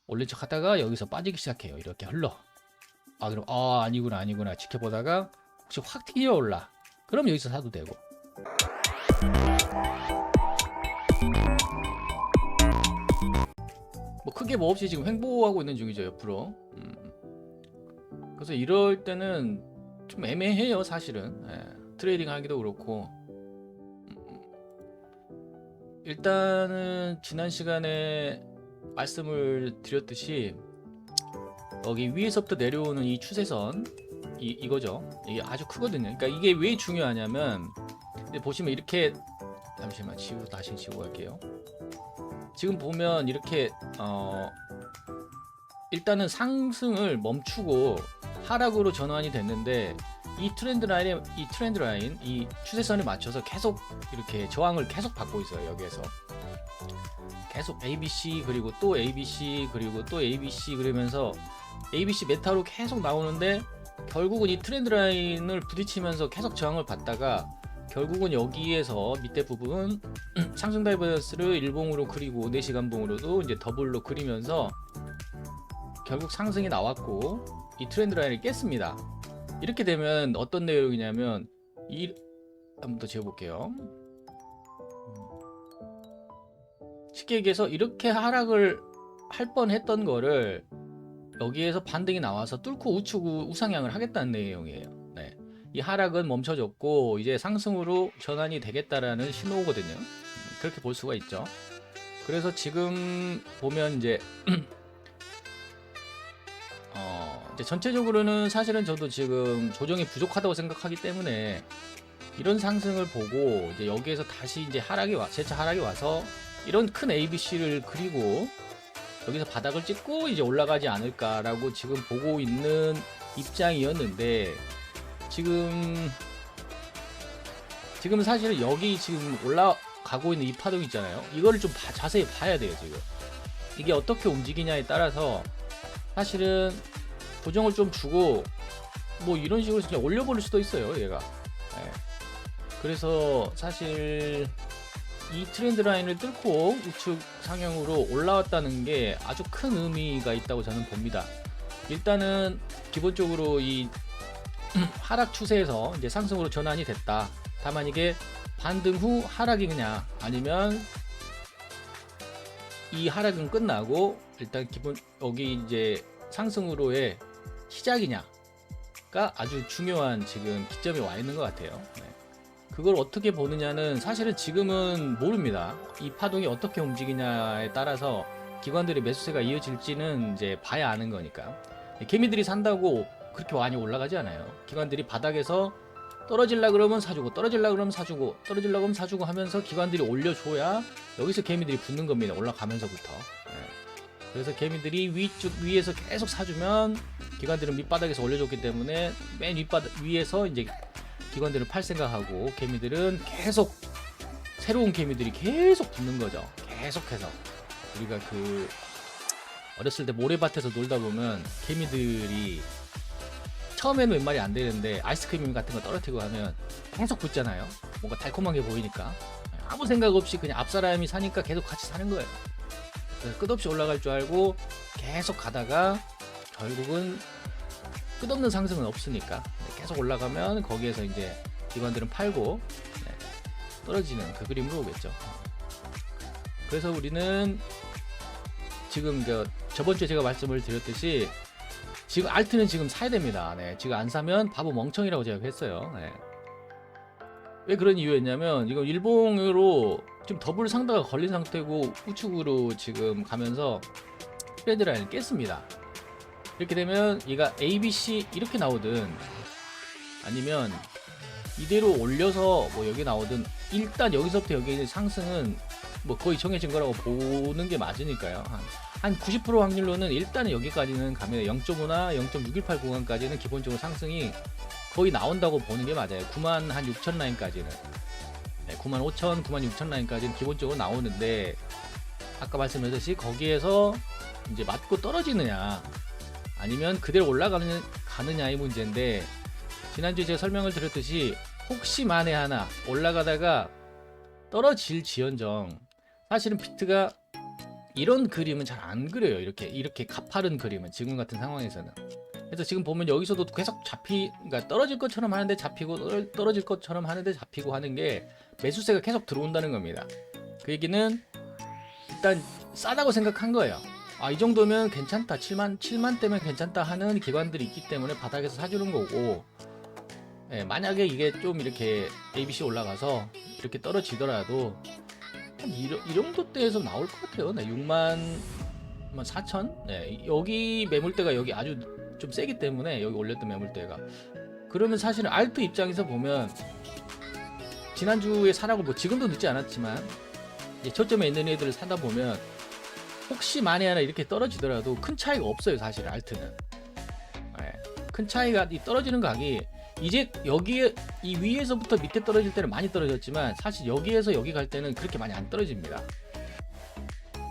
올린 척 하다가 여기서 빠지기 시작해요. 이렇게 흘러. 그럼 아니구나 지켜보다가 혹시 확 튀어올라. 그럼 여기서 사도 되고. 뭐 크게 뭐 없이 지금 횡보하고 있는 중이죠, 옆으로. 그래서 이럴 때는 좀 애매해요, 사실은. 트레이딩 하기도 그렇고. 일단은 지난 시간에 말씀을 드렸듯이 여기 위에서부터 내려오는 이 추세선 이거죠. 이게 아주 크거든요. 그러니까 이게 왜 중요하냐면 보시면 이렇게, 잠시만 다시 지우고 갈게요. 지금 보면 이렇게 일단은 상승을 멈추고 하락으로 전환이 됐는데 이 트렌드 라인, 이 추세선에 맞춰서 계속 이렇게 저항을 계속 받고 있어요. 여기에서 계속 ABC 그리고 또 ABC 그리고 또 ABC 그러면서 ABC 메타로 계속 나오는데 결국은 이 트렌드 라인을 부딪히면서 계속 저항을 받다가 결국은 여기에서 밑에 부분 상승 다이버전스를 일봉으로 그리고 4시간 봉으로도 이제 더블로 그리면서 결국 상승이 나왔고 이 트렌드 라인을 깼습니다. 이렇게 되면 어떤 내용이냐면 한번 더 지워볼게요. 쉽게 얘기해서 이렇게 하락을 할 뻔했던 거를 여기에서 반등이 나와서 뚫고 우측 우상향을 하겠다는 내용이에요. 이 하락은 멈춰졌고 이제 상승으로 전환이 되겠다라는 신호거든요. 그렇게 볼 수가 있죠. 그래서 지금 보면 이제 이제 전체적으로는 사실은 저도 지금 조정이 부족하다고 생각하기 때문에 이런 상승을 보고 이제 여기에서 다시 이제 재차 하락이 와서 이런 큰 ABC를 그리고 여기서 바닥을 찍고 이제 올라가지 않을까라고 지금 보고 있는 입장이었는데 지금 사실은 여기 지금 올라가고 있는 이 파동 있잖아요. 이거를 좀 자세히 봐야 돼요. 지금 이게 어떻게 움직이냐에 따라서 사실은 고정을 좀 주고 뭐 이런 식으로 그냥 올려버릴 수도 있어요, 얘가. 그래서 사실 이 트렌드 라인을 뚫고 우측 상향으로 올라왔다는 게 아주 큰 의미가 있다고 저는 봅니다. 일단은 기본적으로 이 하락 추세에서 이제 상승으로 전환이 됐다. 다만 이게 반등 후 하락이냐 아니면 이 하락은 끝나고 일단 여기 이제 상승으로의 시작이냐가 아주 중요한 지금 기점에 와 있는 것 같아요. 그걸 어떻게 보느냐는 사실은 지금은 모릅니다. 이 파동이 어떻게 움직이냐에 따라서 기관들의 매수세가 이어질지는 이제 봐야 아는 거니까. 개미들이 산다고 그렇게 많이 올라가지 않아요. 기관들이 바닥에서 떨어질라 그러면 사주고 떨어질라 그러면 사주고 떨어질라 그러면 사주고 하면서 기관들이 올려줘야 여기서 개미들이 붙는 겁니다. 올라가면서부터. 그래서 개미들이 위에서 계속 사주면 기관들은 밑바닥에서 올려줬기 때문에 맨 위에서 이제 기관들은 팔 생각하고 개미들은 계속 새로운 개미들이 계속 붙는 거죠. 계속해서 우리가 어렸을 때 모래밭에서 놀다 보면 개미들이 처음에는 웬 말이 안 되는데 아이스크림 같은 거 떨어뜨리고 하면 계속 붙잖아요. 뭔가 달콤하게 보이니까 아무 생각 없이 그냥 앞 사람이 사니까 계속 같이 사는 거예요. 그래서 끝없이 올라갈 줄 알고 계속 가다가 결국은 끝없는 상승은 없으니까 계속 올라가면 거기에서 이제 기관들은 팔고 떨어지는 그 그림으로 오겠죠. 그래서 우리는 지금 저번 주에 제가 말씀을 드렸듯이 지금 알트는 지금 사야 됩니다. 지금 안 사면 바보 멍청이라고 제가 했어요. 왜 그런 이유였냐면 이거 일봉으로 지금 더블 상다가 걸린 상태고 우측으로 지금 가면서 트렌드 라인을 깼습니다. 이렇게 되면 얘가 ABC 이렇게 나오든 아니면 이대로 올려서 뭐 여기 나오든 일단 여기서부터 여기 있는 상승은 뭐 거의 정해진 거라고 보는 게 맞으니까요. 한 90% 확률로는 일단은 여기까지는 가면 0.5나 0.618 구간까지는 기본적으로 상승이 거의 나온다고 보는 게 맞아요. 9만 한 6천 라인까지는 9만 5천, 9만 6천 라인까지는 기본적으로 나오는데 아까 말씀드렸듯이 거기에서 이제 맞고 떨어지느냐 아니면 그대로 가느냐의 문제인데 지난주에 제가 설명을 드렸듯이 혹시 만에 하나 올라가다가 떨어질 지연정 사실은 비트가 이런 그림은 잘 안 그려요. 이렇게 가파른 그림은 지금 같은 상황에서는. 그래서 지금 보면 여기서도 계속 그러니까 떨어질 것처럼 하는데 잡히고 떨어질 것처럼 하는데 잡히고 하는 게 매수세가 계속 들어온다는 겁니다. 그 얘기는 일단 싸다고 생각한 거예요. 아, 이 정도면 괜찮다. 7만대면 괜찮다 하는 기관들이 있기 때문에 바닥에서 사주는 거고, 예, 만약에 이게 좀 이렇게 ABC 올라가서 이렇게 떨어지더라도 한 이 정도대에서 나올 것 같아요. 네, 6만 4천? 네, 여기 매물대가 여기 아주 좀 세기 때문에 여기 올렸던 매물대가. 그러면 사실은 알트 입장에서 보면 지난주에 사라고 뭐 지금도 늦지 않았지만 이제 초점에 있는 애들을 사다 보면 혹시 만에 하나 이렇게 떨어지더라도 큰 차이가 없어요. 사실 알트는. 네, 큰 차이가 이 떨어지는 각이 이제 여기에 이 위에서부터 밑에 떨어질 때는 많이 떨어졌지만 사실 여기에서 여기 갈 때는 그렇게 많이 안 떨어집니다.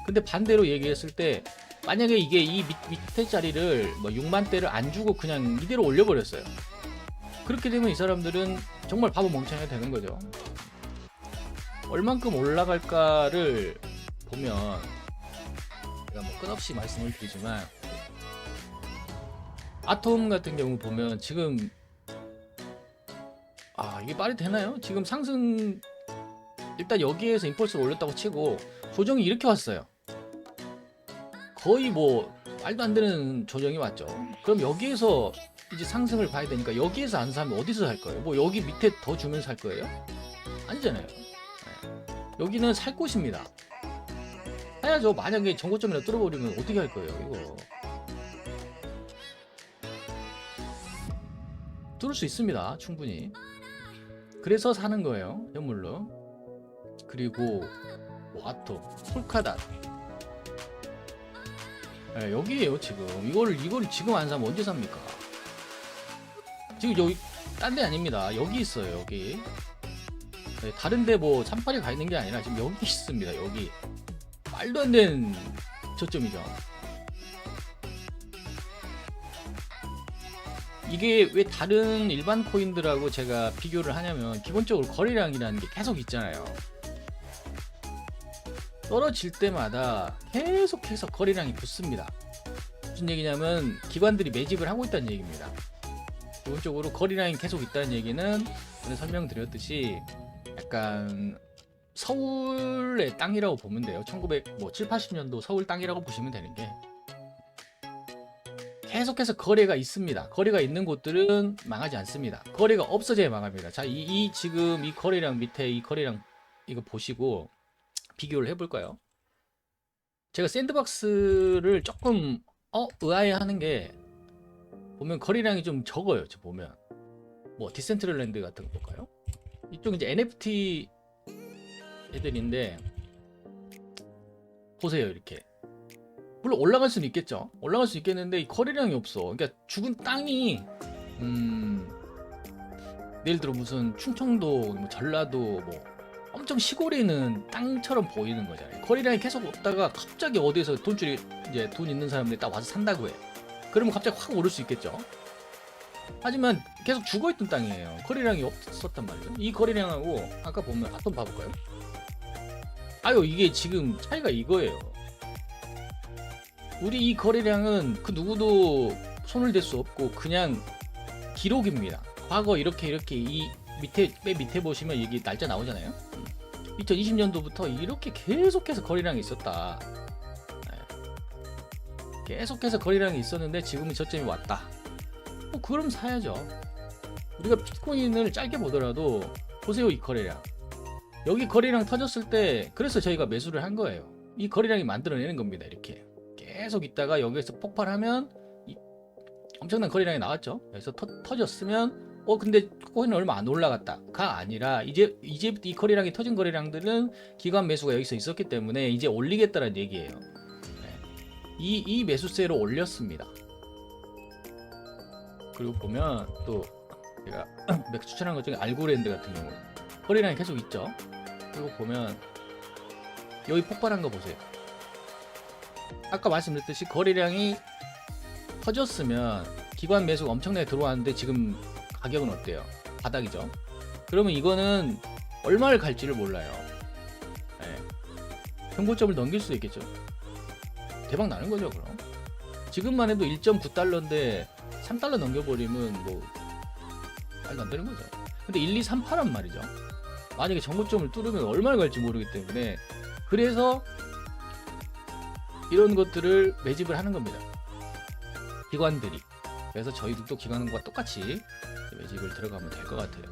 근데 반대로 얘기했을 때 만약에 이게 이 밑에 자리를 뭐 6만대를 안 주고 그냥 이대로 올려버렸어요. 그렇게 되면 이 사람들은 정말 바보 멍청이가 되는 거죠. 얼만큼 올라갈까를 보면 제가 뭐 끝없이 말씀을 드리지만 아톰 같은 경우 보면 지금 이게 말이 되나요? 지금 상승 일단 여기에서 임펄스를 올렸다고 치고 조정이 이렇게 왔어요. 거의 뭐 말도 안 되는 조정이 왔죠. 그럼 여기에서 이제 상승을 봐야 되니까 여기에서 안 사면 어디서 살 거예요? 뭐 여기 밑에 더 주면 살 거예요? 아니잖아요. 네. 여기는 살 곳입니다. 사야죠. 만약에 정고점이나 뚫어버리면 어떻게 할 거예요? 이거 뚫을 수 있습니다. 충분히. 그래서 사는 거예요. 현물로. 그리고 와토, 폴카닷. 네, 여기에요 지금. 이거를 지금 안 사면 언제 삽니까? 지금 여기 딴 데 아닙니다. 여기 있어요. 여기. 네, 다른데 뭐 산팔이 가 있는 게 아니라 지금 여기 있습니다. 여기. 말도 안 되는 저점이죠. 이게 왜 다른 일반 코인들하고 제가 비교를 하냐면 기본적으로 거래량이라는 게 계속 있잖아요. 떨어질 때마다 계속해서 거래량이 붙습니다. 무슨 얘기냐면 기관들이 매집을 하고 있다는 얘기입니다. 기본적으로 거래량이 계속 있다는 얘기는 전에 설명드렸듯이 약간 서울의 땅이라고 보면 돼요. 1970, 80년도 서울 땅이라고 보시면 되는 게 계속해서 거래가 있습니다. 거래가 있는 곳들은 망하지 않습니다. 거래가 없어져야 망합니다. 자, 지금 이 거래량 밑에 이 거래량 이거 보시고 비교를 해볼까요? 제가 샌드박스를 조금 의아해하는 게 보면 거래량이 좀 적어요. 저 보면 뭐 디센트럴랜드 같은 거 볼까요? 이쪽 이제 NFT 애들인데 보세요. 이렇게 물론 올라갈 수는 있겠죠. 올라갈 수 있겠는데 이 거래량이 없어. 그러니까 죽은 땅이 예를 들어 무슨 충청도, 뭐 전라도, 뭐 엄청 시골에 있는 땅처럼 보이는 거잖아요. 거래량이 계속 없다가 갑자기 어디에서 돈줄이 이제 돈 있는 사람들이 딱 와서 산다고 해. 그러면 갑자기 확 오를 수 있겠죠. 하지만 계속 죽어있던 땅이에요. 거래량이 없었단 말이죠. 이 거래량하고 아까 보면 아tom 봐볼까요? 이게 지금 차이가 이거예요. 우리 이 거래량은 그 누구도 손을 댈 수 없고 그냥 기록입니다. 과거 이렇게 이 맨 밑에 보시면 여기 날짜 나오잖아요. 2020년도부터 이렇게 계속해서 거래량이 있었다. 계속해서 거래량이 있었는데 지금은 저점이 왔다. 그럼 사야죠. 우리가 비트코인을 짧게 보더라도 보세요. 이 거래량. 여기 거래량 터졌을 때 그래서 저희가 매수를 한 거예요. 이 거래량이 만들어내는 겁니다. 이렇게 계속 있다가 여기에서 폭발하면 엄청난 거래량이 나왔죠. 그래서 터졌으면 근데 코인은 얼마 안 올라갔다가 아니라 이제부터 이 거래량이 터진 거래량들은 기관 매수가 여기서 있었기 때문에 이제 올리겠다는 얘기예요. 이 매수세로 올렸습니다. 그리고 보면 또 제가 추천한 것 중에 알고랜드 같은 경우 거래량이 계속 있죠. 그리고 보면 여기 폭발한 거 보세요. 아까 말씀드렸듯이 거래량이 터졌으면 기관 매수가 엄청나게 들어왔는데 지금 가격은 어때요? 바닥이죠. 그러면 이거는 얼마를 갈지를 몰라요. 정고점을 넘길 수도 있겠죠. 대박 나는 거죠. 그럼 지금만 해도 1.9달러인데 3달러 넘겨버리면 뭐 말도 안 되는 거죠. 근데 1238은 말이죠. 만약에 정고점을 뚫으면 얼마나 갈지 모르기 때문에, 그래서 이런 것들을 매집을 하는 겁니다, 기관들이. 그래서 저희도 또 기관과 똑같이 매집을 들어가면 될 것 같아요.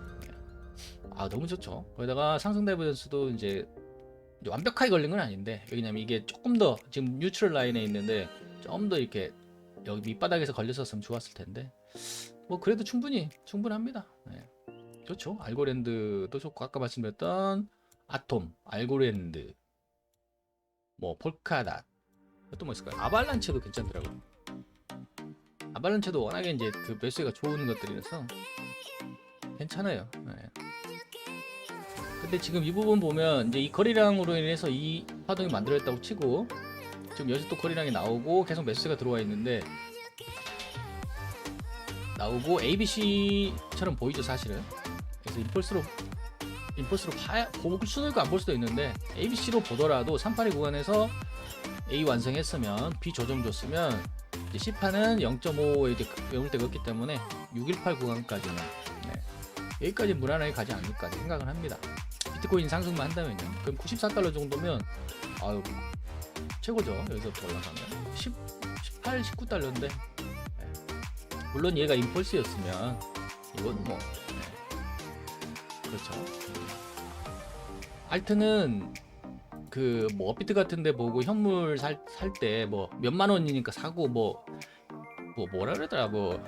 아, 너무 좋죠. 거기다가 상승 다이버전스도 이제 완벽하게 걸린 건 아닌데, 왜냐면 이게 조금 더 지금 뉴트럴 라인에 있는데 좀 더 이렇게 여기 밑바닥에서 걸렸었으면 좋았을 텐데, 뭐 그래도 충분합니다. 네. 좋죠. 알고랜드도 좋고, 아까 말씀드렸던 아톰, 알고랜드, 뭐 폴카닷, 또 뭐 있을까요? 아발란체도 괜찮더라고요. 아발란체도 워낙에 이제 그 매수가 좋은 것들이라서 괜찮아요. 네. 근데 지금 이 부분 보면 이제 이 거래량으로 인해서 이 파동이 만들어졌다고 치고, 지금 여기서 또 거래량이 나오고 계속 매수가 들어와 있는데, 나오고 ABC처럼 보이죠 사실은. 그래서 임펄스로 볼 수도 있고 안 볼 수도 있는데, ABC로 보더라도 382 구간에서 A 완성했으면 B 조정 줬으면 이제 C판은 0.5에 이제 외울때 걷기 때문에 618 구간까지는, 네, 여기까지 무난하게 가지 않을까 생각을 합니다. 비트코인 상승만 한다면요. 그럼 94달러 정도면 아유 최고죠. 여기서부터 올라가면 18, 19달러인데, 네. 물론 얘가 임펄스였으면 이건 뭐, 네. 그렇죠. 알트는 그 뭐 업비트 같은데 보고 현물 살 때 뭐 몇만 원이니까 사고, 뭐라 그러더라, 뭐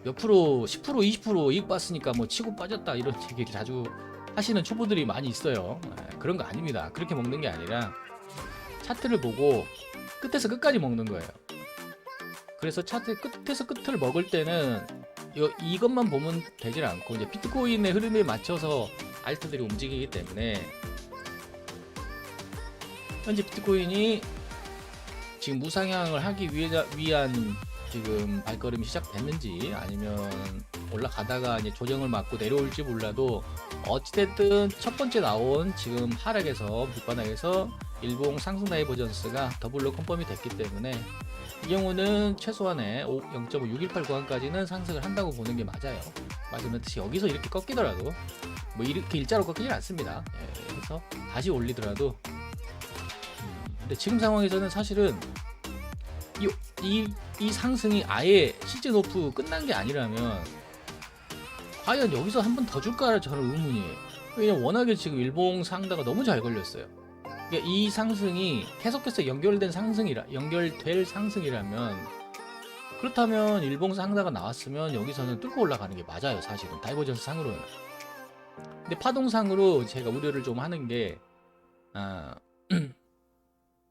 몇 프로 10% 20% 이익 봤으니까 뭐 치고 빠졌다, 이런 얘기를 자주 하시는 초보들이 많이 있어요. 그런 거 아닙니다. 그렇게 먹는 게 아니라 차트를 보고 끝에서 끝까지 먹는 거예요. 그래서 차트 끝에서 끝을 먹을 때는 이것만 보면 되질 않고, 이제 비트코인의 흐름에 맞춰서 알트들이 움직이기 때문에, 현재 비트코인이 지금 무상향을 하기 위한 지금 발걸음이 시작됐는지, 아니면 올라가다가 이제 조정을 맞고 내려올지 몰라도, 어찌됐든 첫 번째 나온 지금 하락에서 밑바닥에서 일봉 상승 다이버전스가 더블로 컨펌이 됐기 때문에, 이 경우는 최소한의 0.518 구간까지는 상승을 한다고 보는 게 맞아요. 말씀드렸듯이 여기서 이렇게 꺾이더라도 뭐 이렇게 일자로 꺾이진 않습니다. 그래서 다시 올리더라도, 근데 지금 상황에서는 사실은 이 상승이 아예 시즌 오프 끝난 게 아니라면 과연 여기서 한 번 더 줄까, 저는 의문이에요. 왜냐면 워낙에 지금 일봉 상다가 너무 잘 걸렸어요. 그러니까 이 상승이 계속해서 연결될 상승이라면, 그렇다면 일봉 상다가 나왔으면 여기서는 뚫고 올라가는 게 맞아요, 사실은 다이버전스 상으로는. 근데 파동상으로 제가 우려를 좀 하는 게,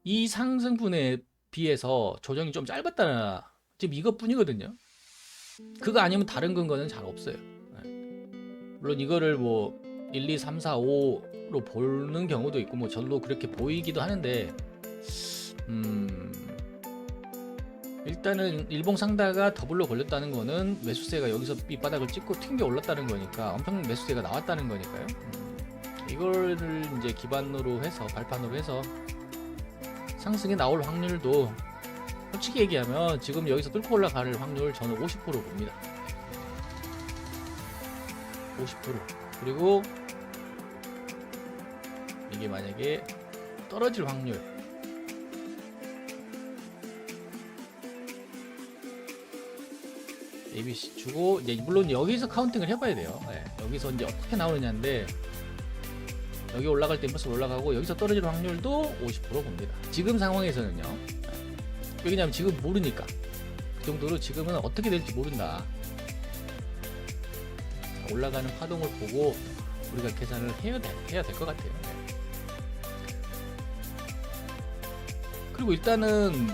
이 상승분에 비해서 조정이 좀 짧았다, 지금 이것뿐이거든요. 그거 아니면 다른 근거는 잘 없어요. 물론 이거를 뭐 1, 2, 3, 4, 5로 보는 경우도 있고, 뭐 저도 그렇게 보이기도 하는데, 일단은 일봉 상다가 더블로 걸렸다는 거는 매수세가 여기서 밑바닥을 찍고 튕겨 올랐다는 거니까, 엄청 매수세가 나왔다는 거니까요. 이거를 이제 기반으로 해서, 발판으로 해서 상승이 나올 확률도, 솔직히 얘기하면 지금 여기서 뚫고 올라갈 확률 저는 50% 봅니다. 50%. 그리고 이게 만약에 떨어질 확률, ABC 주고, 이제 물론 여기서 카운팅을 해봐야 돼요. 여기서 이제 어떻게 나오느냐인데, 여기 올라갈 때 벌써 올라가고, 여기서 떨어질 확률도 50% 봅니다. 지금 상황에서는요. 왜냐면 지금 모르니까. 그 정도로 지금은 어떻게 될지 모른다. 올라가는 파동을 보고 우리가 계산을 해야 될 것 같아요. 그리고 일단은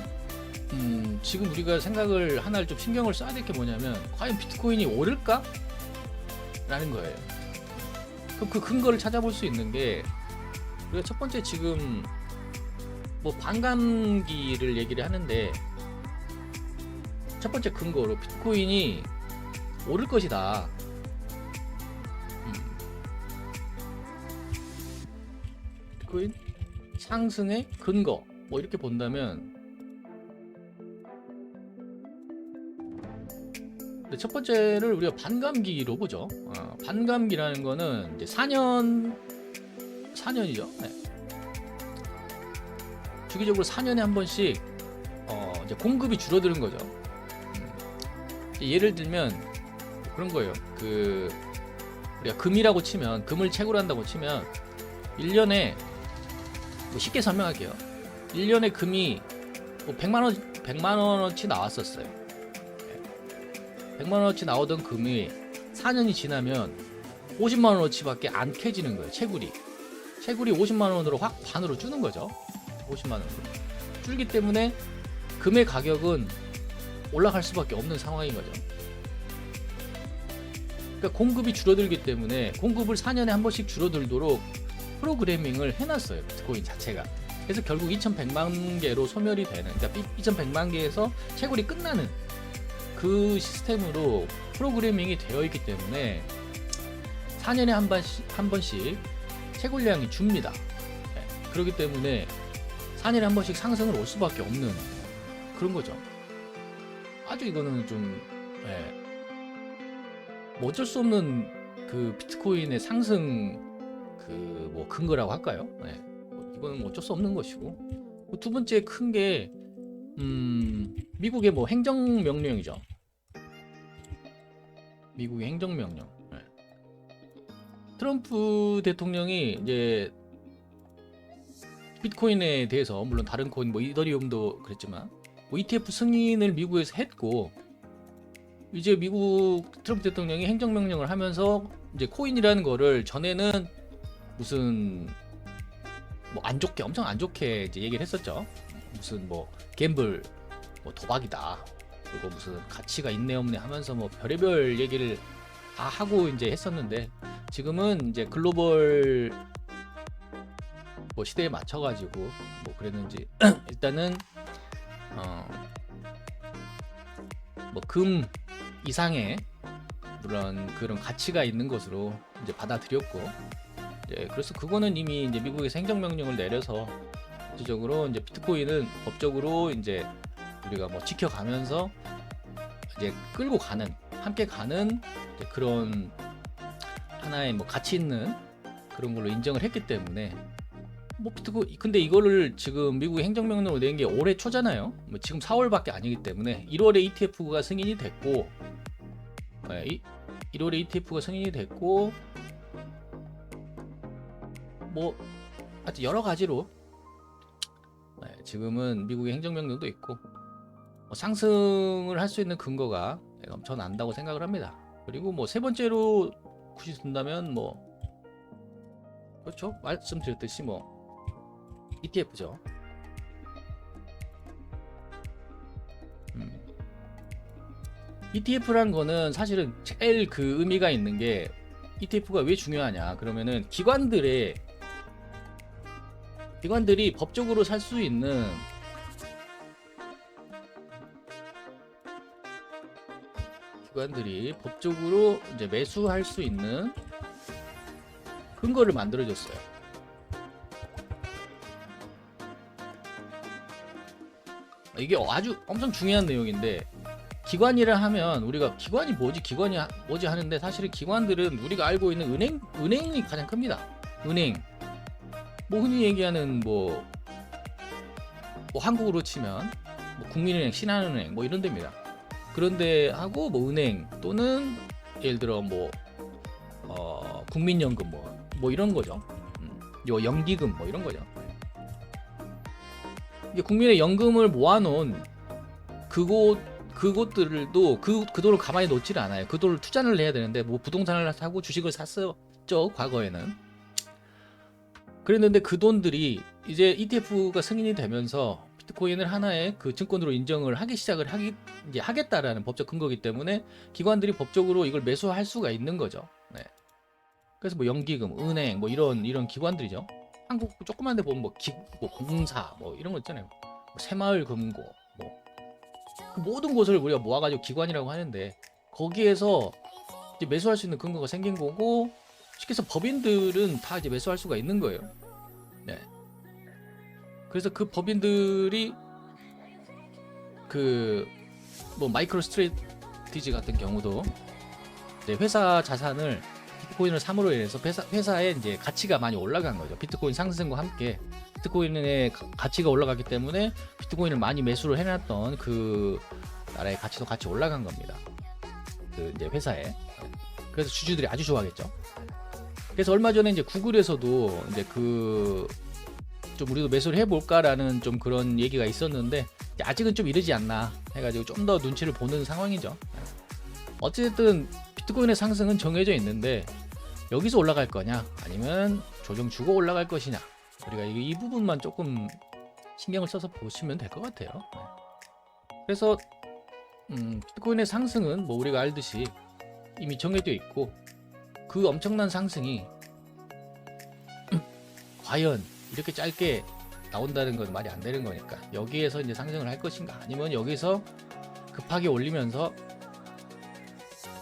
지금 우리가 생각을 하나를 좀 신경을 써야 될 게 뭐냐면, 과연 비트코인이 오를까? 라는 거예요. 그럼 그 근거를 찾아볼 수 있는 게, 우리가 첫 번째 지금 뭐 반감기를 얘기를 하는데, 첫 번째 근거로 비트코인이 오를 것이다, 비트코인 상승의 근거, 뭐 이렇게 본다면, 근데 첫 번째를 우리가 반감기로 보죠. 반감기라는 거는 이제 4년이죠. 네. 주기적으로 4년에 한 번씩 이제 공급이 줄어드는 거죠. 예를 들면 그런 거예요. 우리가 금이라고 치면, 금을 채굴 한다고 치면 1년에 뭐 쉽게 설명할게요. 1년에 금이 뭐 100만 원어치 나왔었어요. 100만 원어치 나오던 금이 4년이 지나면 50만 원어치밖에 안 캐지는 거예요. 채굴이 50만 원으로 확 반으로 주는 거죠. 50만 원으로 줄기 때문에 금의 가격은 올라갈 수밖에 없는 상황인 거죠. 그러니까 공급이 줄어들기 때문에 공급을 4년에 한 번씩 줄어들도록 프로그래밍을 해놨어요. 비트코인 자체가. 그래서 결국 2100만 개로 소멸이 되는, 그러니까 2100만 개에서 채굴이 끝나는 그 시스템으로 프로그래밍이 되어 있기 때문에 4년에 한 번씩 채굴량이 줍니다. 네, 그렇기 때문에 4년에 한 번씩 상승을 올 수밖에 없는 그런 거죠. 아주 이거는 좀 뭐 어쩔 수 없는 그 비트코인의 상승 뭐 근거라고 할까요? 네, 이거는 어쩔 수 없는 것이고, 두 번째 큰 게 미국의 뭐 행정명령이죠. 미국의 행정명령. 네. 트럼프 대통령이 이제 비트코인에 대해서, 물론 다른 코인 뭐 이더리움도 그랬지만 뭐 ETF 승인을 미국에서 했고, 이제 미국 트럼프 대통령이 행정명령을 하면서 이제 코인이라는 거를 전에는 무슨 뭐 안 좋게, 엄청 안 좋게 이제 얘기를 했었죠. 무슨 뭐 갬블, 뭐 도박이다, 그리고 무슨 가치가 있네 없네 하면서 뭐 별의별 얘기를 다 하고 이제 했었는데, 지금은 이제 글로벌 뭐 시대에 맞춰가지고 뭐 그랬는지 일단은 뭐 금 이상의 그런 가치가 있는 것으로 이제 받아들였고, 이제 그래서 그거는 이미 이제 미국에서 행정명령을 내려서 전체적으로 이제 비트코인은 법적으로 이제 우리가 뭐 지켜가면서 이제 끌고 가는, 함께 가는 이제 그런 하나의 뭐 가치 있는 그런 걸로 인정을 했기 때문에 뭐 비트코인, 근데 이거를 지금 미국이 행정명령을 낸 게 올해 초잖아요. 뭐 지금 4월밖에 아니기 때문에 1월에 ETF가 승인이 됐고, 1월에 ETF가 승인이 됐고, 뭐 하여튼 여러 가지로 지금은 미국의 행정명령도 있고 상승을 할 수 있는 근거가 넘쳐난다고 생각을 합니다. 그리고 뭐 세 번째로 굳이 둔다면 뭐 그렇죠, 말씀드렸듯이 뭐 ETF죠. ETF라는 거는 사실은 제일 그 의미가 있는 게, ETF가 왜 중요하냐 그러면은 기관들이 법적으로 살 수 있는, 기관들이 법적으로 이제 매수할 수 있는 근거를 만들어줬어요. 이게 아주 엄청 중요한 내용인데, 기관이라 하면 우리가 기관이 뭐지 하는데, 사실은 기관들은 우리가 알고 있는 은행이 가장 큽니다. 은행, 뭐 흔히 얘기하는 뭐 한국으로 치면 뭐 국민은행, 신한은행 뭐 이런 데입니다. 그런데 하고 뭐 은행 또는 예를 들어 뭐 국민연금 뭐 이런 거죠. 요 연기금 뭐 이런 거죠. 이게 국민의 연금을 모아놓은 그곳들도 그 돈을 가만히 놓지를 않아요. 그 돈을 투자를 해야 되는데, 뭐 부동산을 사고 주식을 샀었죠, 과거에는. 그랬는데 그 돈들이 이제 ETF가 승인이 되면서 비트코인을 하나의 그 증권으로 인정을 이제 하겠다라는 법적 근거이기 때문에 기관들이 법적으로 이걸 매수할 수가 있는 거죠. 네. 그래서 뭐 연기금, 은행 뭐 이런 기관들이죠. 한국 조그만 데 보면 뭐 공사 뭐 이런 거 있잖아요. 뭐 새마을금고 뭐 그 모든 곳을 우리가 모아가지고 기관이라고 하는데, 거기에서 이제 매수할 수 있는 근거가 생긴 거고, 쉽게 해서 법인들은 다 이제 매수할 수가 있는 거예요. 네. 그래서 그 법인들이 그 뭐 마이크로 FTG 같은 경우도 이제 회사 자산을 비트코인을 삼으로 인해서 회사의 이제 가치가 많이 올라간 거죠. 비트코인 상승과 함께 비트코인의 가치가 올라갔기 때문에 비트코인을 많이 매수를 해놨던 그 나라의 가치도 같이 올라간 겁니다. 그 이제 회사에. 그래서 주주들이 아주 좋아하겠죠. 그래서 얼마 전에 이제 구글에서도 이제 그 좀 우리도 매수를 해볼까라는 좀 그런 얘기가 있었는데 아직은 좀 이르지 않나 해가지고 좀 더 눈치를 보는 상황이죠. 어쨌든 비트코인의 상승은 정해져 있는데 여기서 올라갈 거냐 아니면 조정 주고 올라갈 것이냐 우리가 이 부분만 조금 신경을 써서 보시면 될 것 같아요. 그래서 비트코인의 상승은 뭐 우리가 알듯이 이미 정해져 있고 그 엄청난 상승이 과연 이렇게 짧게 나온다는 건 말이 안 되는 거니까 여기에서 이제 상승을 할 것인가 아니면 여기서 급하게 올리면서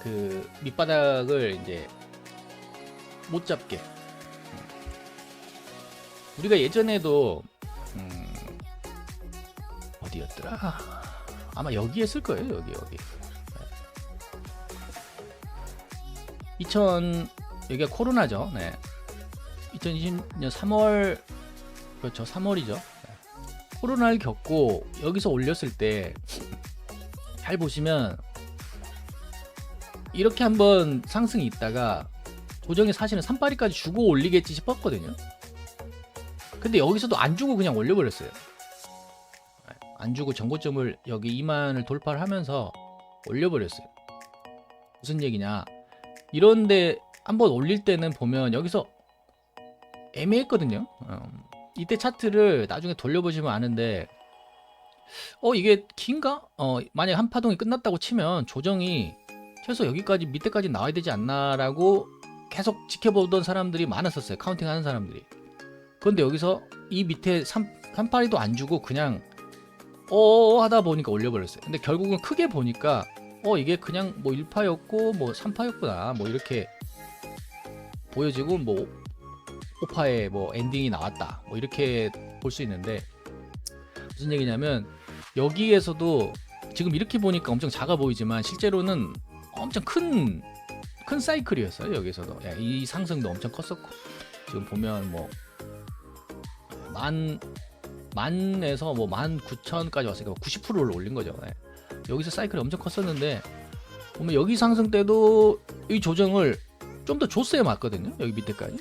그 밑바닥을 이제 못 잡게 우리가 예전에도 어디였더라 아마 여기 했을 거예요. 여기 2000 여기가 코로나죠. 네. 2020년 3월 그렇죠. 3월이죠. 코로나를 겪고 여기서 올렸을 때 잘 보시면 이렇게 한번 상승이 있다가 조정이 사실은 3파리까지 주고 올리겠지 싶었거든요. 근데 여기서도 안 주고 그냥 올려버렸어요. 안 주고 정고점을 여기 2만을 돌파를 하면서 올려버렸어요. 무슨 얘기냐 이런데 한번 올릴 때는 보면 여기서 애매했거든요. 이때 차트를 나중에 돌려보시면 아는데 이게 긴가? 만약 한 파동이 끝났다고 치면 조정이 최소 여기까지 밑에까지 나와야 되지 않나 라고 계속 지켜보던 사람들이 많았었어요. 카운팅 하는 사람들이. 그런데 여기서 이 밑에 3파리도 안 주고 그냥 하다 보니까 올려버렸어요. 근데 결국은 크게 보니까 이게 그냥 뭐 1파였고 뭐 3파였구나 뭐 이렇게 보여지고 뭐 5파에 뭐 엔딩이 나왔다 뭐 이렇게 볼 수 있는데 무슨 얘기냐면 여기에서도 지금 이렇게 보니까 엄청 작아 보이지만 실제로는 엄청 큰 사이클이었어요. 여기서도 이 상승도 엄청 컸었고 지금 보면 뭐 만에서 뭐 19,000까지 왔으니까 90%를 올린 거죠. 여기서 사이클이 엄청 컸었는데 보면 여기 상승 때도 이 조정을 좀 더 줬어야 맞거든요. 여기 밑에까지.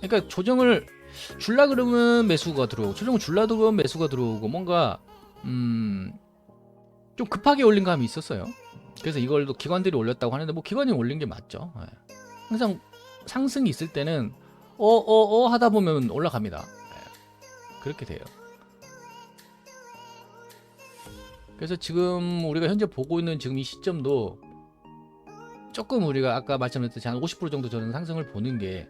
그러니까 조정을 줄라 그러면 매수가 들어오고 조정을 줄라 그러면 매수가 들어오고 뭔가 좀 급하게 올린 감이 있었어요. 그래서 이걸 또 기관들이 올렸다고 하는데 뭐 기관이 올린 게 맞죠. 항상 상승이 있을 때는 하다 보면 올라갑니다. 그렇게 돼요. 그래서 지금 우리가 현재 보고 있는 지금 이 시점도 조금 우리가 아까 말씀드렸듯이 한 50% 정도 저는 상승을 보는 게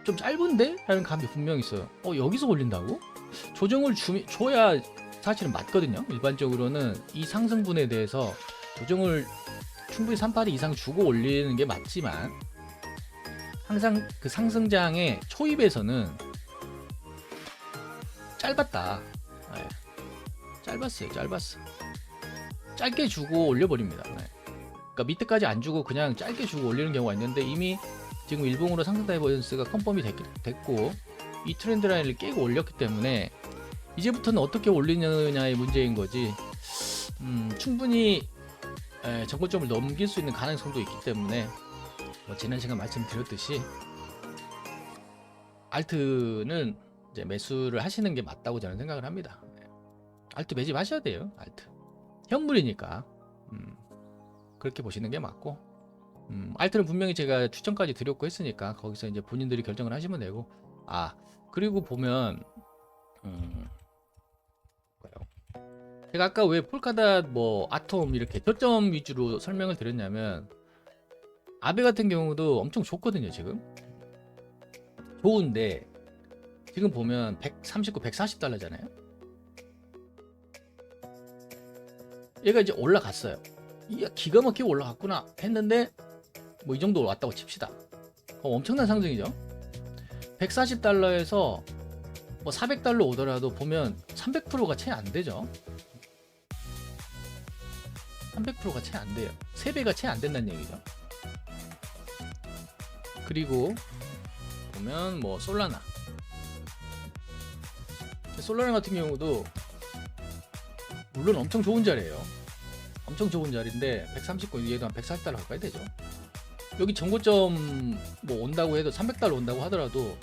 좀 짧은데? 라는 감이 분명히 있어요. 여기서 올린다고? 조정을 줘야 사실은 맞거든요. 일반적으로는 이 상승분에 대해서 조정을 충분히 3파리 이상 주고 올리는 게 맞지만 항상 그 상승장의 초입에서는 짧았다. 짧았어. 짧게 주고 올려버립니다. 그러니까 밑에까지 안 주고 그냥 짧게 주고 올리는 경우가 있는데 이미 지금 일봉으로 상승 다이버전스가 컨펌이 됐고 이 트렌드 라인을 깨고 올렸기 때문에 이제부터는 어떻게 올리느냐의 문제인 거지. 충분히 정고점을 넘길 수 있는 가능성도 있기 때문에 뭐 지난 시간 말씀드렸듯이 알트는 이제 매수를 하시는 게 맞다고 저는 생각을 합니다. 알트 매집하셔야 돼요. 알트 현물이니까 그렇게 보시는 게 맞고 알트는 분명히 제가 추천까지 드렸고 했으니까 거기서 이제 본인들이 결정을 하시면 되고 그리고 보면 제가 아까 왜 폴카닷 뭐 아톰 이렇게 저점 위주로 설명을 드렸냐면 아베 같은 경우도 엄청 좋거든요. 지금 좋은데 지금 보면 139, 140달러잖아요. 얘가 이제 올라갔어요. 이야 기가 막히게 올라갔구나 했는데 뭐 이 정도 왔다고 칩시다. 엄청난 상승이죠. 140달러에서 뭐 400달러 오더라도 보면 300%가 채 안 되죠. 300%가 채 안 돼요. 3배가 채 안 된다는 얘기죠. 그리고 보면 뭐 솔라나 같은 경우도 물론 엄청 좋은 자리예요. 엄청 좋은 자리인데 139, 얘도 한 140달러 가까이 되죠. 여기 정고점 뭐 온다고 해도 300달러 온다고 하더라도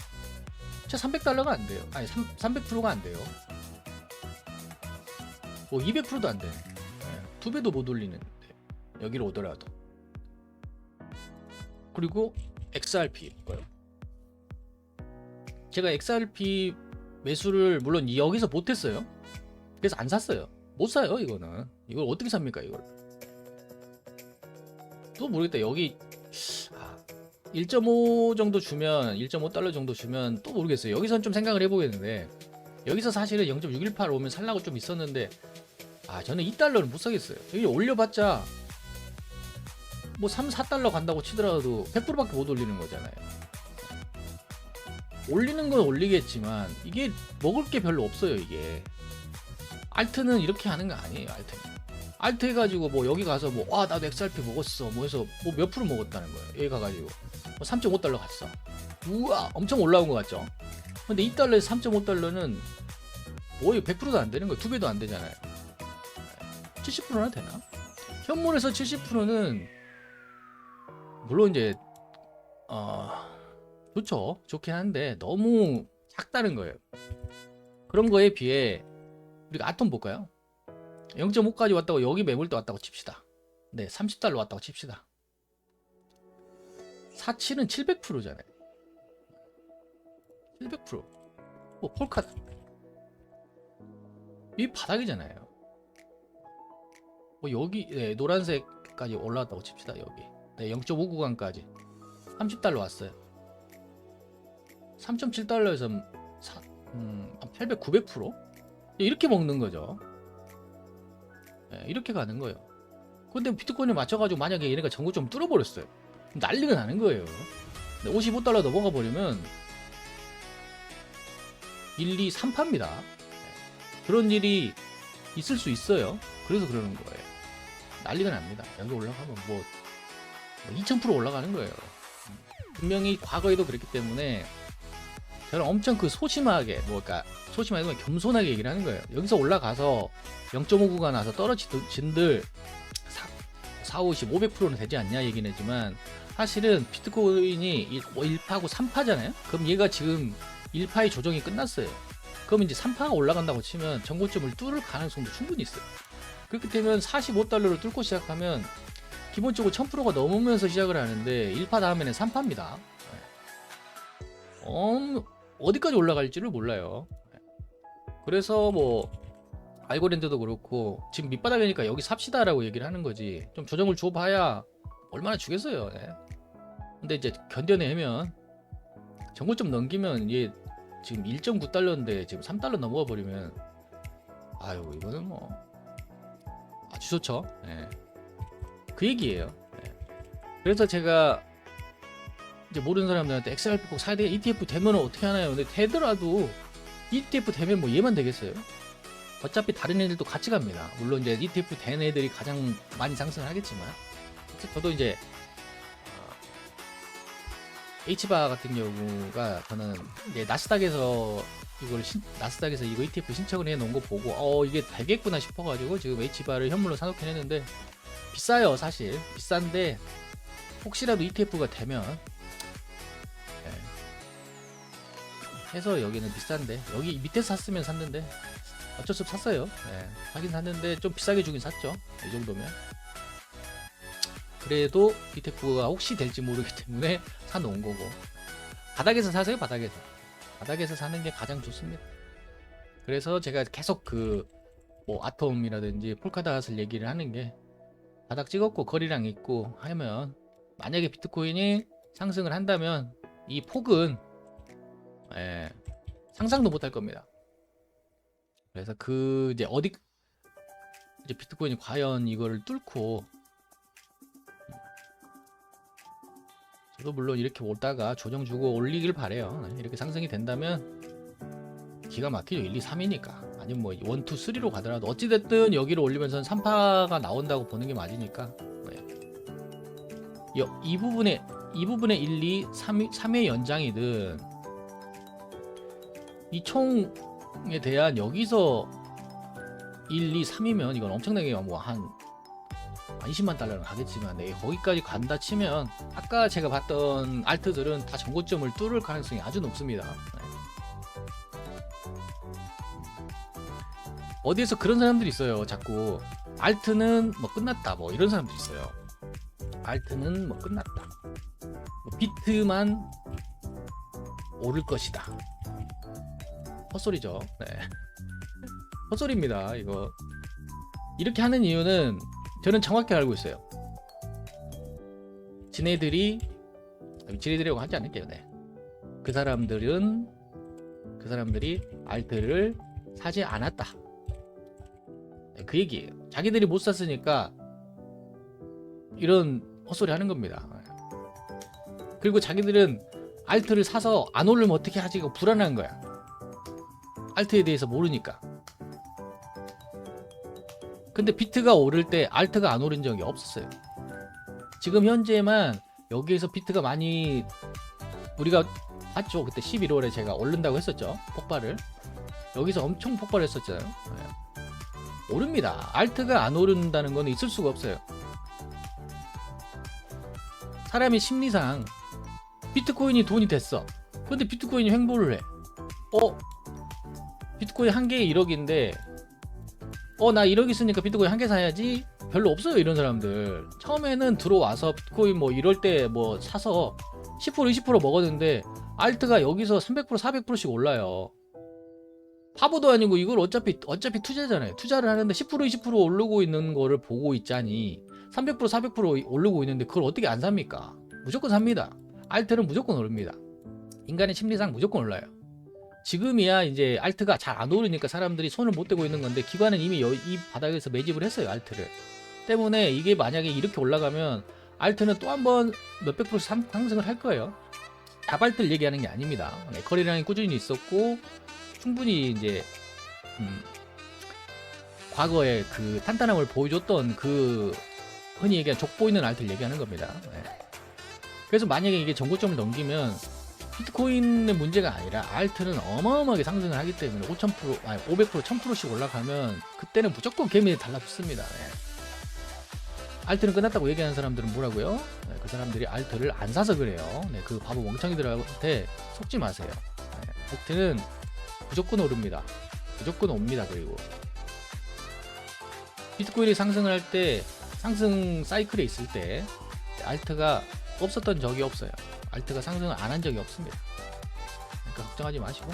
진짜 300달러가 안 돼요. 아니 300%가 안 돼요. 뭐 200%도 안 돼. 네, 2배도 못 올리는데 여기로 오더라도. 그리고 XRP 뭐요? 제가 XRP 매수를 물론 여기서 못했어요. 그래서 안 샀어요. 못 사요 이거는. 이걸 어떻게 삽니까 이걸? 또 모르겠다. 여기 1.5 정도 주면 1.5달러 정도 주면 또 모르겠어요. 여기선 좀 생각을 해보겠는데 여기서 사실은 0.618 오면 살라고 좀 있었는데 저는 2달러는 못 사겠어요. 여기 올려봤자 뭐 3, 4달러 간다고 치더라도 100%밖에 못 올리는 거잖아요. 올리는 건 올리겠지만 이게 먹을 게 별로 없어요. 이게 알트는 이렇게 하는 거 아니에요. 알트 해가지고 뭐 여기 가서 뭐 나도 XRP 먹었어 뭐 해서 뭐 몇 프로 먹었다는 거예요. 여기 가가지고 뭐 3.5달러 갔어. 우와 엄청 올라온 것 같죠. 근데 2달러에서 3.5달러는 거의 100%도 안 되는 거예요. 2배도 안 되잖아요. 70%나 되나? 현물에서 70%는 물론 이제 좋긴 한데 너무 작다는 거예요. 그런 거에 비해 우리가 아톰 볼까요? 0.5까지 왔다고 여기 매물 때 왔다고 칩시다. 네, 30달러 왔다고 칩시다. 47은 700%잖아요. 700%. 뭐 폴카 이 바닥이잖아요. 뭐 여기 노란색까지 올라왔다고 칩시다. 여기 0.5 구간까지 30달러 왔어요. 3.7달러에서 800, 900%? 이렇게 먹는 거죠. 이렇게 가는 거예요. 근데 비트코인을 맞춰가지고 만약에 얘네가 전고점 뚫어버렸어요. 난리가 나는 거예요. 55달러 넘어가 버리면 1, 2, 3파입니다. 그런 일이 있을 수 있어요. 그래서 그러는 거예요. 난리가 납니다. 여기 올라가면 뭐 2000% 올라가는 거예요. 분명히 과거에도 그랬기 때문에 저는 엄청 소심하게 그러니까 소심하게 겸손하게 얘기를 하는 거예요. 여기서 올라가서 0.5 구간 와서 떨어진들 4, 50, 500%는 되지 않냐 얘기는 하지만 사실은 비트코인이 1파고 3파잖아요. 그럼 얘가 지금 1파의 조정이 끝났어요. 그럼 이제 3파가 올라간다고 치면 전고점을 뚫을 가능성도 충분히 있어요. 그렇기 때문에 45달러를 뚫고 시작하면 기본적으로 1000%가 넘으면서 시작을 하는데 1파 다음에는 3파입니다. 어디까지 올라갈지를 몰라요. 그래서 뭐 알고랜드도 그렇고 지금 밑바닥이니까 여기 삽시다라고 얘기를 하는 거지. 좀 조정을 줘봐야 얼마나 주겠어요. 근데 이제 견뎌내면 전고점 넘기면 얘 지금 1.9달러인데 지금 3달러 넘어가 버리면 이거는 뭐 아주 좋죠. 그 얘기예요. 그래서 제가 이제 모르는 사람들한테 XRP 꼭 사야 돼. ETF 되면 어떻게 하나요? 근데 되더라도 ETF 되면 뭐 얘만 되겠어요? 어차피 다른 애들도 같이 갑니다. 물론 이제 ETF 된 애들이 가장 많이 상승을 하겠지만 저도 이제 H바 같은 경우가 저는 이제 나스닥에서 이거 ETF 신청을 해 놓은 거 보고 이게 되겠구나 싶어가지고 지금 H바를 현물로 사놓긴 했는데 비싸요. 사실 비싼데 혹시라도 ETF가 되면 해서 여기는 비싼데 여기 밑에서 샀으면 샀는데 어쩔 수 없이 샀어요. 사긴 샀는데 좀 비싸게 주긴 샀죠. 이 정도면 그래도 ETF가 혹시 될지 모르기 때문에 사놓은 거고 바닥에서 사세요. 바닥에서 사는 게 가장 좋습니다. 그래서 제가 계속 뭐 아톰이라든지 폴카닷을 얘기를 하는 게 바닥 찍었고 거리랑 있고 하면 만약에 비트코인이 상승을 한다면 이 폭은 상상도 못할 겁니다. 그래서 이제 이제 비트코인이 과연 이거를 뚫고 저도 물론 이렇게 오다가 조정 주고 올리길 바래요. 이렇게 상승이 된다면 기가 막히죠. 1, 2, 3이니까 아니면 뭐 1, 2, 3로 가더라도 어찌됐든 여기를 올리면서 3파가 나온다고 보는 게 맞으니까. 네. 이 부분에 1, 2, 3의 연장이든 이 총에 대한 여기서 1, 2, 3이면 이건 엄청나게 뭐 한 20만 달러는 가겠지만 거기까지 간다 치면 아까 제가 봤던 알트들은 다 전고점을 뚫을 가능성이 아주 높습니다. 네. 어디에서 그런 사람들이 있어요. 자꾸 알트는 뭐 끝났다 뭐 이런 사람들이 있어요. 알트는 뭐 끝났다. 뭐 비트만 오를 것이다. 헛소리죠. 네. 헛소리입니다. 이거 이렇게 하는 이유는 저는 정확히 알고 있어요. 지네들이라고 하지 않을게요. 네. 그 사람들이 알트를 사지 않았다. 네, 그 얘기예요. 자기들이 못 샀으니까 이런 헛소리 하는 겁니다. 그리고 자기들은 알트를 사서 안 오르면 어떻게 하지? 이거 불안한 거야. 알트에 대해서 모르니까. 근데 비트가 오를 때 알트가 안 오른 적이 없었어요. 지금 현재만 여기에서 비트가 많이 우리가 봤죠. 그때 11월에 제가 오른다고 했었죠. 폭발을. 여기서 엄청 폭발했었잖아요. 네. 오릅니다. 알트가 안 오른다는 건 있을 수가 없어요. 사람의 심리상 비트코인이 돈이 됐어. 근데 비트코인이 횡보를 해. 비트코인 한 개에 1억인데 나 1억 있으니까 비트코인 한 개 사야지. 별로 없어요. 이런 사람들. 처음에는 들어와서 비트코인 뭐 이럴 때 뭐 사서 10% 20% 먹었는데 알트가 여기서 300% 400%씩 올라요. 바보도 아니고 이걸 어차피 투자잖아요. 투자를 하는데 10% 20% 오르고 있는 거를 보고 있자니 300% 400% 오르고 있는데 그걸 어떻게 안 삽니까? 무조건 삽니다. 알트는 무조건 오릅니다. 인간의 심리상 무조건 올라요. 지금이야 이제 알트가 잘 안 오르니까 사람들이 손을 못 대고 있는 건데 기관은 이미 이 바닥에서 매집을 했어요. 알트를. 때문에 이게 만약에 이렇게 올라가면 알트는 또 한 번 몇백 프로씩 상승을 할 거예요. 다발트를 얘기하는 게 아닙니다. 네, 거래량이 꾸준히 있었고 충분히 이제 과거에 그 탄탄함을 보여줬던 그 흔히 얘기하는 족보 있는 알트를 얘기하는 겁니다. 네. 그래서 만약에 이게 전고점을 넘기면 비트코인의 문제가 아니라 알트는 어마어마하게 상승을 하기 때문에 500%, 1000%씩 올라가면 그때는 무조건 개미에 달라붙습니다. 네. 알트는 끝났다고 얘기하는 사람들은 뭐라고요? 네, 그 사람들이 알트를 안 사서 그래요. 네, 그 바보 멍청이들한테 속지 마세요. 네, 알트는 무조건 오릅니다. 무조건 옵니다. 그리고 비트코인이 상승을 할 때 상승 사이클에 있을 때 알트가 없었던 적이 없어요. 알트가 상승을 안 한 적이 없습니다. 그러니까 걱정하지 마시고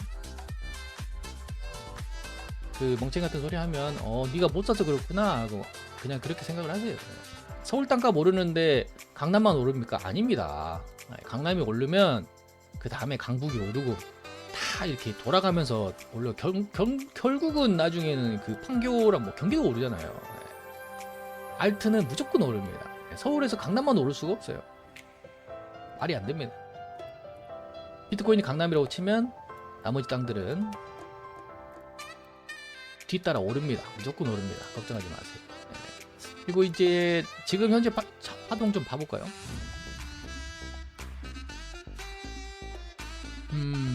그 멍청이 같은 소리 하면 네가 못 사서 그렇구나 하고 그냥 그렇게 생각을 하세요. 서울 땅값 오르는데 강남만 오릅니까? 아닙니다. 강남이 오르면 그 다음에 강북이 오르고 다 이렇게 돌아가면서 올려 결국은 나중에는 그 판교랑 뭐 경기가 오르잖아요. 알트는 무조건 오릅니다. 서울에서 강남만 오를 수가 없어요. 말이 안 됩니다. 비트코인이 강남이라고 치면 나머지 땅들은 뒤따라 오릅니다. 무조건 오릅니다. 걱정하지 마세요. 네. 그리고 이제 지금 현재 파동 좀 봐볼까요?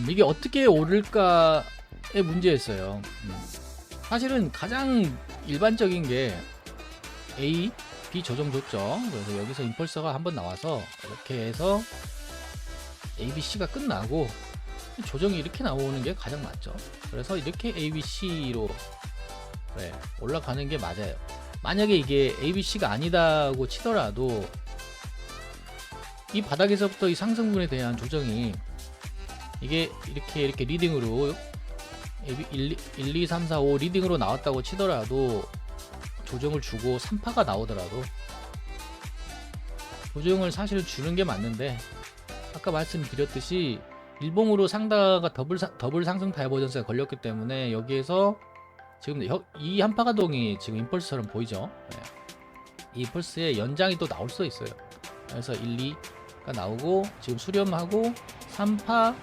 이게 어떻게 오를까의 문제였어요. 사실은 가장 일반적인 게 A, B 조정 줬죠. 그래서 여기서 임펄서가 한번 나와서 이렇게 해서 A, B, C가 끝나고 조정이 이렇게 나오는 게 가장 맞죠. 그래서 이렇게 A, B, C로 올라가는 게 맞아요. 만약에 이게 A, B, C가 아니다고 치더라도 이 바닥에서부터 이 상승분에 대한 조정이 이게 이렇게 리딩으로 1, 2, 3, 4, 5 리딩으로 나왔다고 치더라도 조정을 주고 3파가 나오더라도 조정을 사실 주는 게 맞는데 아까 말씀드렸듯이 일봉으로 상다가 더블 상승 다이버전스가 걸렸기 때문에 여기에서 지금 이 한파가동이 지금 임펄스처럼 보이죠. 네. 이 임펄스의 연장이 또 나올 수 있어요. 그래서 1, 2가 나오고 지금 수렴하고 3파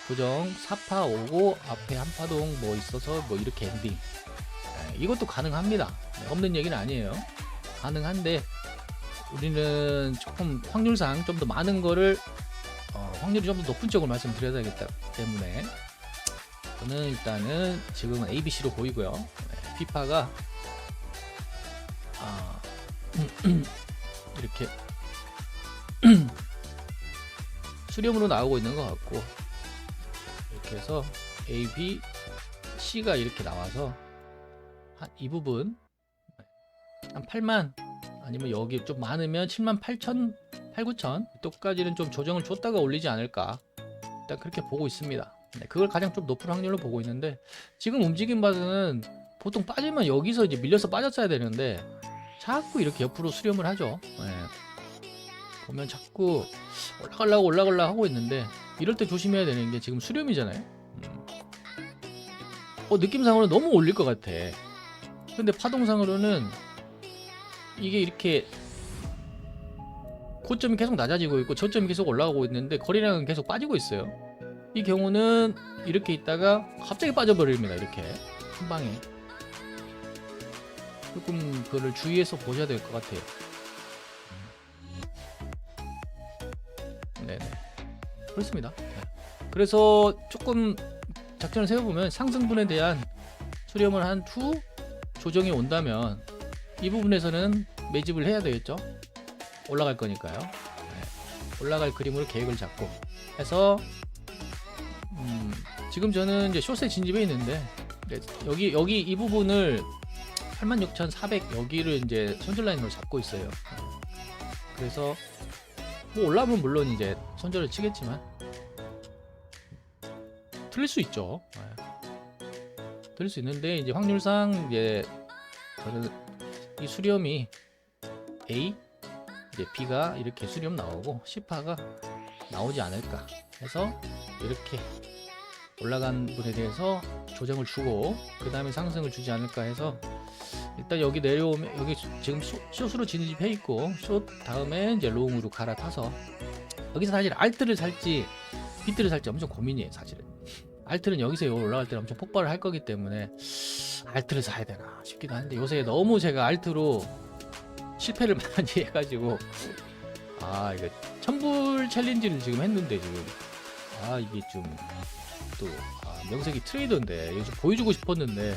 조정 4파 오고 앞에 한 파동 뭐 있어서 뭐 이렇게 엔딩. 이것도 가능합니다. 없는 얘기는 아니에요. 가능한데 우리는 조금 확률상 좀 더 많은 거를 확률이 좀 더 높은 쪽을 말씀드려야 되겠다 때문에 저는 일단은 지금은 ABC로 보이고요. 피파가 이렇게 수렴으로 나오고 있는 것 같고, 이렇게 해서 A, B, C가 이렇게 나와서 한 이 부분 한 8만 아니면 여기 좀 많으면 7만 8천 8, 9천 또까지는 좀 조정을 줬다가 올리지 않을까, 일단 그렇게 보고 있습니다. 그걸 가장 좀 높은 확률로 보고 있는데, 지금 움직임 봐서는 보통 빠지면 여기서 이제 밀려서 빠졌어야 되는데 자꾸 이렇게 옆으로 수렴을 하죠. 보면 자꾸 올라가려고 하고 있는데, 이럴 때 조심해야 되는 게 지금 수렴이잖아요. 느낌상으로는 너무 올릴 것 같아. 근데 파동상으로는 이게 이렇게 고점이 계속 낮아지고 있고 저점이 계속 올라가고 있는데 거래량은 계속 빠지고 있어요. 이 경우는 이렇게 있다가 갑자기 빠져버립니다. 이렇게 한 방에. 조금 그거를 주의해서 보셔야 될 것 같아요. 네네, 그렇습니다. 그래서 조금 작전을 세워보면 상승분에 대한 수렴을 한 후 조정이 온다면 이 부분에서는 매집을 해야 되겠죠. 올라갈 거니까요. 올라갈 그림으로 계획을 잡고 해서 지금 저는 이제 숏에 진입해 있는데, 여기 이 부분을 86,400 여기를 이제 손절 라인으로 잡고 있어요. 그래서 뭐 올라오면 물론 이제 손절을 치겠지만 틀릴 수 있죠. 틀릴 수 있는데 이제 확률상 이제 저는 이 수렴이 A, 이제 B가 이렇게 수렴 나오고 C파가 나오지 않을까 해서 이렇게 올라간 분에 대해서 조정을 주고 그 다음에 상승을 주지 않을까 해서, 일단 여기 내려오면 여기 지금 숏으로 진입해 있고 숏 다음에 이제 롱으로 갈아타서 여기서 사실 알트를 살지 비트를 살지 엄청 고민이에요. 사실은 알트는 여기서 올라갈 때는 엄청 폭발을 할 거기 때문에 알트를 사야 되나 싶기도 한데, 요새 너무 제가 알트로 실패를 많이 해가지고 이거 천불 챌린지를 지금 했는데 지금 이게 좀 또 명색이 트레이더인데 이거 좀 보여주고 싶었는데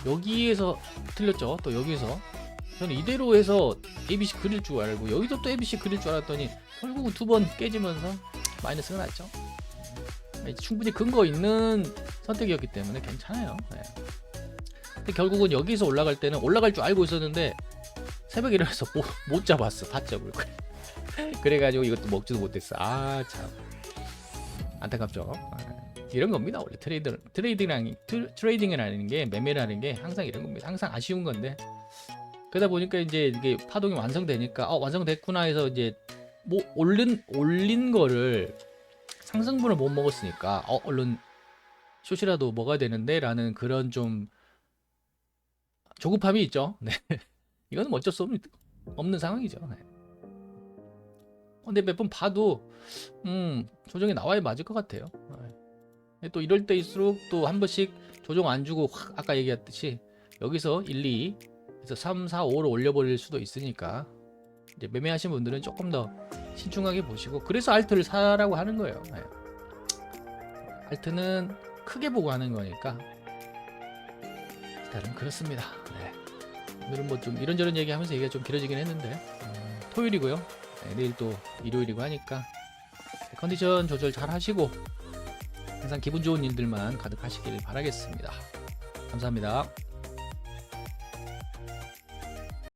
여기에서 틀렸죠. 또 여기서 저는 이대로 해서 ABC 그릴 줄 알고 여기서 또 ABC 그릴 줄 알았더니 결국은 두 번 깨지면서 마이너스가 났죠. 충분히 근거 있는 선택이었기 때문에 괜찮아요. 근데 결국은 여기서 올라갈 때는 올라갈 줄 알고 있었는데 새벽에 일어나서 못 잡았어. 다점을. 그래가지고 이것도 먹지도 못했어. 참 안타깝죠. 이런 겁니다. 원래 트레이딩이라는 게, 매매라는 게 항상 이런 겁니다. 항상 아쉬운 건데, 그러다 보니까 이제 이게 파동이 완성되니까 완성됐구나 해서 이제 뭐 올린 거를 상승분을 못 먹었으니까 얼른 숏이라도 먹어야 되는데 라는 그런 좀 조급함이 있죠. 네. 이거는 어쩔 수 없는 상황이죠. 네. 근데 몇 번 봐도 조정이 나와야 맞을 것 같아요. 또 이럴 때일수록 또 한 번씩 조정 안 주고 확 아까 얘기했듯이 여기서 1, 2 그래서 3, 4, 5로 올려버릴 수도 있으니까 이제 매매하신 분들은 조금 더 신중하게 보시고, 그래서 알트를 사라고 하는 거예요. 알트는 크게 보고 하는 거니까 일단은 그렇습니다. 오늘은 뭐 좀 이런저런 얘기하면서 얘기가 좀 길어지긴 했는데 토요일이고요. 내일 또 일요일이고 하니까 컨디션 조절 잘 하시고 항상 기분 좋은 일들만 가득하시길 바라겠습니다. 감사합니다.